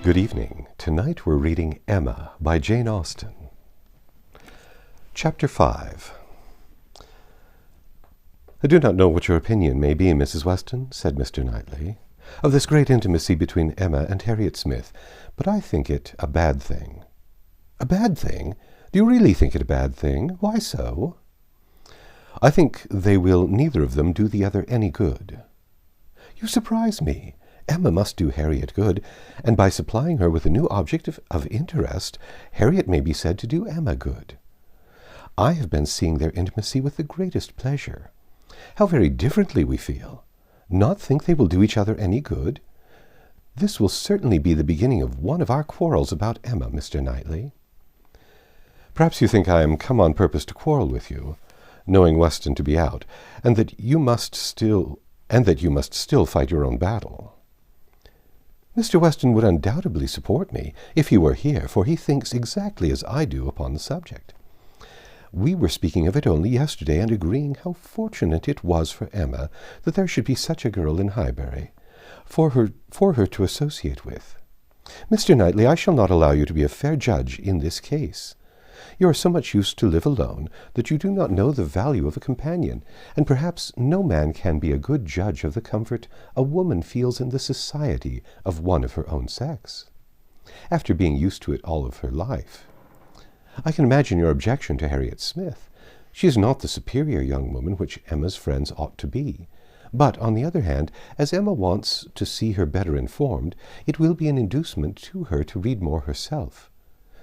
Good evening. Tonight we're reading Emma by Jane Austen. Chapter 5. I do not know what your opinion may be, Mrs. Weston, said Mr. Knightley, of this great intimacy between Emma and Harriet Smith, but I think it a bad thing. A bad thing? Do you really think it a bad thing? Why so? I think they will neither of them do the other any good. You surprise me. Emma must do Harriet good, and by supplying her with a new object of interest, Harriet may be said to do Emma good. I have been seeing their intimacy with the greatest pleasure. How very differently we feel! Not think they will do each other any good? This will certainly be the beginning of one of our quarrels about Emma, Mr. Knightley. Perhaps you think I am come on purpose to quarrel with you, knowing Weston to be out, and that you must still fight your own battle. Mr. Weston would undoubtedly support me if he were here, for he thinks exactly as I do upon the subject. We were speaking of it only yesterday, and agreeing how fortunate it was for Emma that there should be such a girl in Highbury, for her to associate with. Mr. Knightley, I shall not allow you to be a fair judge in this case. You are so much used to live alone that you do not know the value of a companion, and perhaps no man can be a good judge of the comfort a woman feels in the society of one of her own sex, after being used to it all of her life. I can imagine your objection to Harriet Smith. She is not the superior young woman which Emma's friends ought to be. But, on the other hand, as Emma wants to see her better informed, it will be an inducement to her to read more herself.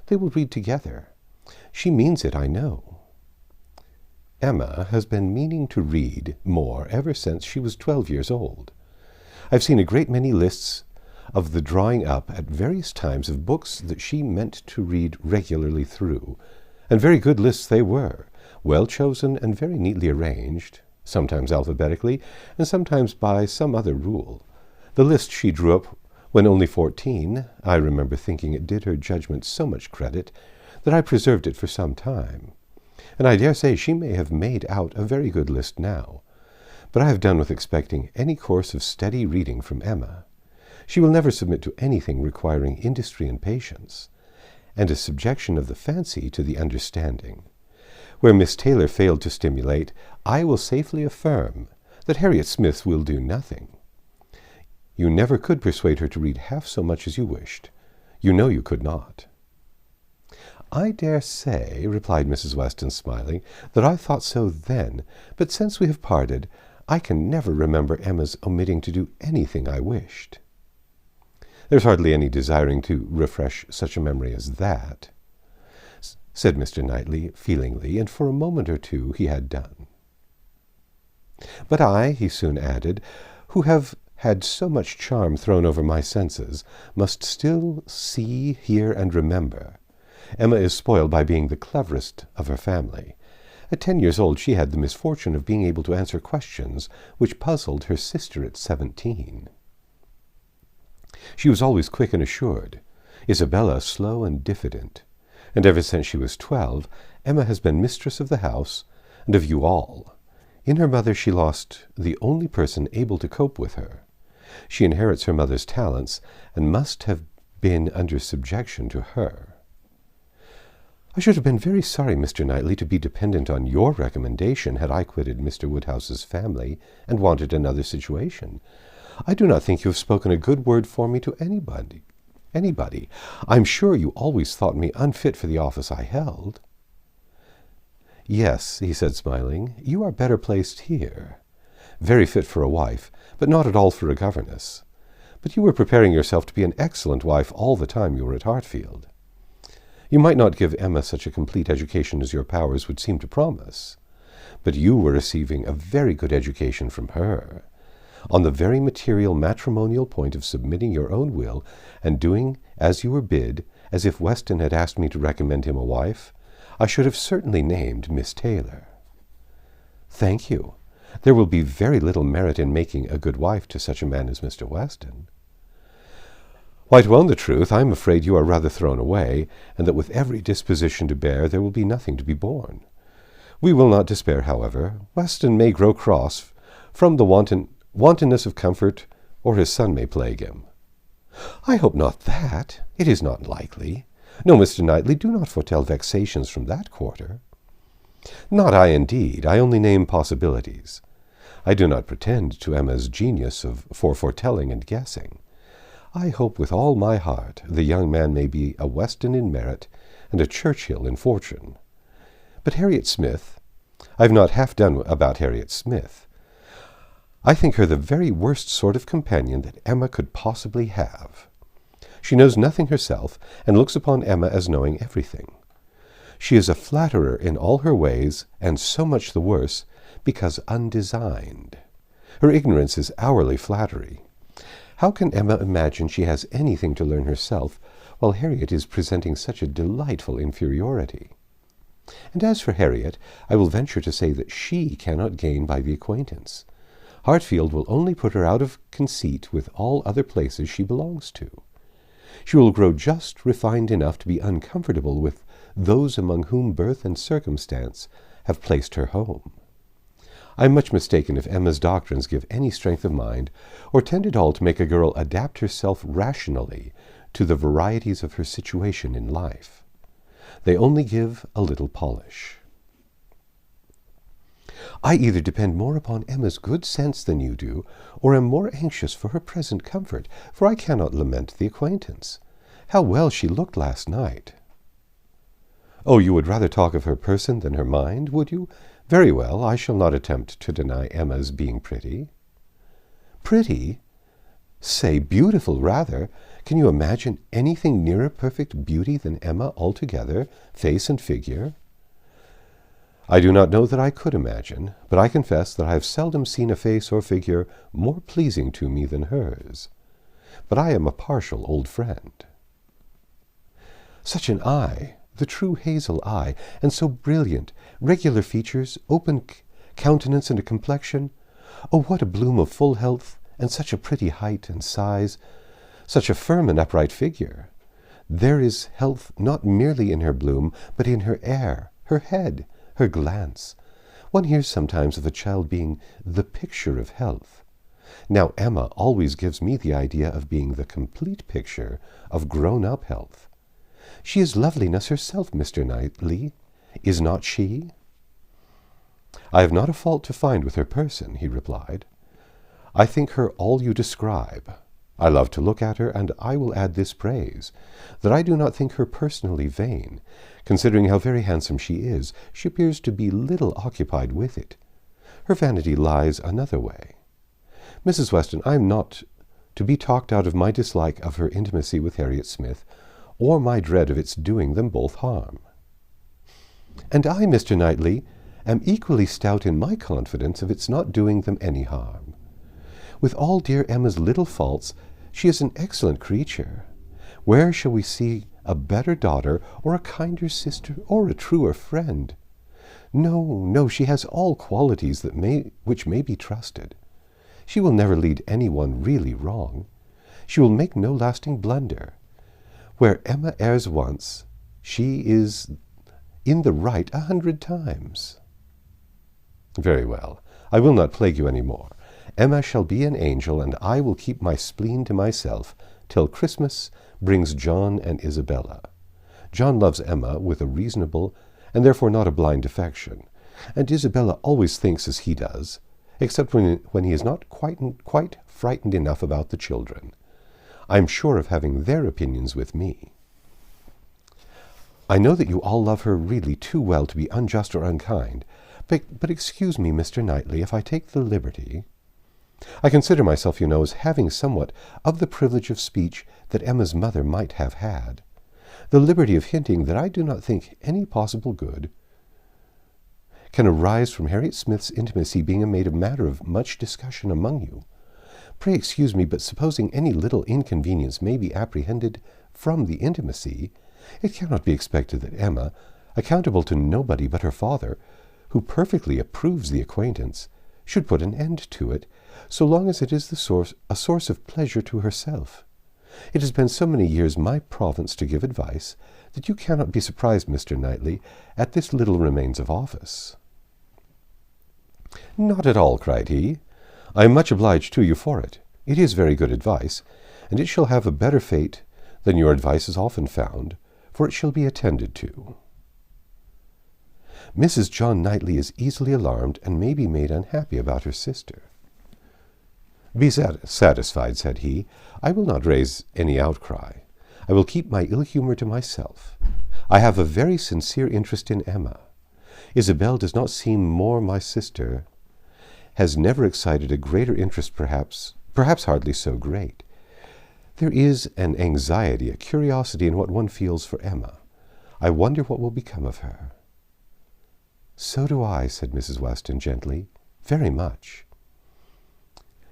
They will read together. She means it, I know. Emma has been meaning to read more ever since she was 12 years old. I've seen a great many lists of the drawing up at various times of books that she meant to read regularly through, and very good lists they were, well chosen and very neatly arranged, sometimes alphabetically, and sometimes by some other rule. The list she drew up when only 14, I remember thinking it did her judgment so much credit that I preserved it for some time, and I dare say she may have made out a very good list now. But I have done with expecting any course of steady reading from Emma. She will never submit to anything requiring industry and patience, and a subjection of the fancy to the understanding. Where Miss Taylor failed to stimulate, I will safely affirm that Harriet Smith will do nothing. You never could persuade her to read half so much as you wished. You know you could not. I dare say, replied Mrs. Weston, smiling, that I thought so then, but since we have parted, I can never remember Emma's omitting to do anything I wished. There's hardly any desiring to refresh such a memory as that, said Mr. Knightley feelingly, and for a moment or two he had done. But I, he soon added, who have had so much charm thrown over my senses, must still see, hear, and remember. Emma is spoiled by being the cleverest of her family. At 10 years old she had the misfortune of being able to answer questions which puzzled her sister at 17. She was always quick and assured, Isabella slow and diffident, and ever since she was 12, Emma has been mistress of the house and of you all. In her mother she lost the only person able to cope with her. She inherits her mother's talents, and must have been under subjection to her. I should have been very sorry, Mr. Knightley, to be dependent on your recommendation had I quitted Mr. Woodhouse's family and wanted another situation. I do not think you have spoken a good word for me to anybody. I'm sure you always thought me unfit for the office I held. Yes, he said, smiling, you are better placed here. Very fit for a wife, but not at all for a governess. But you were preparing yourself to be an excellent wife all the time you were at Hartfield. You might not give Emma such a complete education as your powers would seem to promise, but you were receiving a very good education from her, on the very material matrimonial point of submitting your own will and doing as you were bid. As if Weston had asked me to recommend him a wife, I should have certainly named Miss Taylor. Thank you. There will be very little merit in making a good wife to such a man as Mr. Weston. Why, to own the truth, I am afraid you are rather thrown away, and that with every disposition to bear there will be nothing to be borne. We will not despair, however. Weston may grow cross from the wantonness of comfort, or his son may plague him. "I hope not that. It is not likely. No, Mr. Knightley, do not foretell vexations from that quarter." "Not I, indeed. I only name possibilities. I do not pretend to Emma's genius for foretelling and guessing. I hope with all my heart the young man may be a Weston in merit and a Churchill in fortune. But Harriet Smith, I have not half done about Harriet Smith. I think her the very worst sort of companion that Emma could possibly have. She knows nothing herself, and looks upon Emma as knowing everything. She is a flatterer in all her ways, and so much the worse, because undesigned. Her ignorance is hourly flattery. How can Emma imagine she has anything to learn herself, while Harriet is presenting such a delightful inferiority? And as for Harriet, I will venture to say that she cannot gain by the acquaintance. Hartfield will only put her out of conceit with all other places she belongs to. She will grow just refined enough to be uncomfortable with those among whom birth and circumstance have placed her home. I am much mistaken if Emma's doctrines give any strength of mind, or tend at all to make a girl adapt herself rationally to the varieties of her situation in life. They only give a little polish. I either depend more upon Emma's good sense than you do, or am more anxious for her present comfort, for I cannot lament the acquaintance. How well she looked last night!" "Oh, you would rather talk of her person than her mind, would you? Very well, I shall not attempt to deny Emma's being pretty." "Pretty? Say beautiful, rather. Can you imagine anything nearer perfect beauty than Emma altogether, face and figure?" "I do not know that I could imagine, but I confess that I have seldom seen a face or figure more pleasing to me than hers. But I am a partial old friend." "Such an eye, the true hazel eye, and so brilliant, regular features, open countenance and a complexion. Oh, what a bloom of full health, and such a pretty height and size, such a firm and upright figure. There is health not merely in her bloom, but in her air, her head, her glance. One hears sometimes of a child being the picture of health. Now Emma always gives me the idea of being the complete picture of grown-up health. She is loveliness herself, Mr. Knightley. Is not she?" "I have not a fault to find with her person," he replied. "I think her all you describe. I love to look at her, and I will add this praise, that I do not think her personally vain. Considering how very handsome she is, she appears to be little occupied with it. Her vanity lies another way. Mrs. Weston, I am not to be talked out of my dislike of her intimacy with Harriet Smith, or my dread of its doing them both harm." "And I, Mr. Knightley, am equally stout in my confidence of its not doing them any harm. With all dear Emma's little faults, she is an excellent creature. Where shall we see a better daughter, or a kinder sister, or a truer friend? No, no, she has all qualities which may be trusted. She will never lead any one really wrong. She will make no lasting blunder. Where Emma errs once, she is in the right 100 times. "Very well. I will not plague you any more. Emma shall be an angel, and I will keep my spleen to myself till Christmas brings John and Isabella. John loves Emma with a reasonable, and therefore not a blind affection, and Isabella always thinks as he does, except when he is not quite frightened enough about the children. I am sure of having their opinions with me. I know that you all love her really too well to be unjust or unkind, but excuse me, Mr. Knightley, if I take the liberty. I consider myself, you know, as having somewhat of the privilege of speech that Emma's mother might have had, the liberty of hinting that I do not think any possible good can arise from Harriet Smith's intimacy being made a matter of much discussion among you. Pray excuse me, but supposing any little inconvenience may be apprehended from the intimacy, it cannot be expected that Emma, accountable to nobody but her father, who perfectly approves the acquaintance, should put an end to it, so long as it is a source of pleasure to herself. It has been so many years my province to give advice, that you cannot be surprised, Mr. Knightley, at this little remains of office." "Not at all," cried he. "I am much obliged to you for it. It is very good advice, and it shall have a better fate than your advice is often found, for it shall be attended to. Mrs. John Knightley is easily alarmed, and may be made unhappy about her sister. Be satisfied, said he. I will not raise any outcry. I will keep my ill humour to myself. I have a very sincere interest in Emma. Isabel does not seem more my sister, has never excited a greater interest perhaps hardly so great. There is an anxiety, a curiosity in what one feels for Emma. I wonder what will become of her. So do I, said Mrs. Weston gently, very much.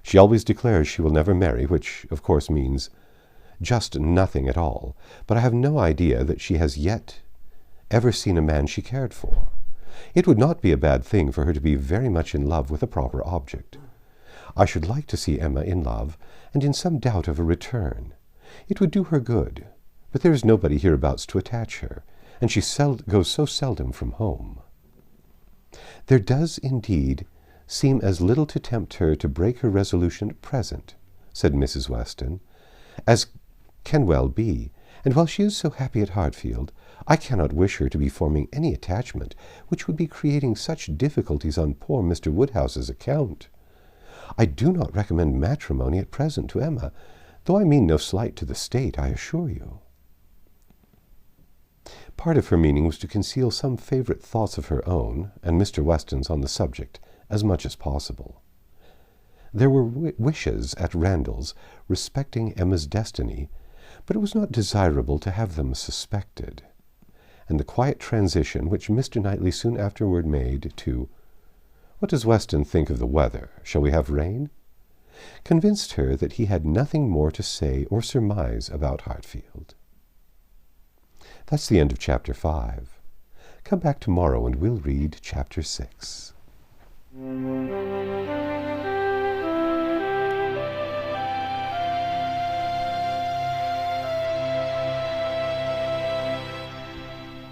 She always declares she will never marry, which of course means just nothing at all, but I have no idea that she has yet ever seen a man she cared for. It would not be a bad thing for her to be very much in love with a proper object. I should like to see Emma in love, and in some doubt of a return. It would do her good, but there is nobody hereabouts to attach her, and she goes so seldom from home. There does, indeed, seem as little to tempt her to break her resolution at present, said Mrs. Weston, as can well be, and while she is so happy at Hartfield, I cannot wish her to be forming any attachment which would be creating such difficulties on poor Mr. Woodhouse's account. I do not recommend matrimony at present to Emma, though I mean no slight to the state, I assure you. Part of her meaning was to conceal some favourite thoughts of her own and Mr. Weston's on the subject as much as possible. There were wishes at Randalls respecting Emma's destiny, but it was not desirable to have them suspected, and the quiet transition which Mr. Knightley soon afterward made to "What does Weston think of the weather? Shall we have rain?" convinced her that he had nothing more to say or surmise about Hartfield. That's the end of Chapter 5. Come back tomorrow and we'll read Chapter 6.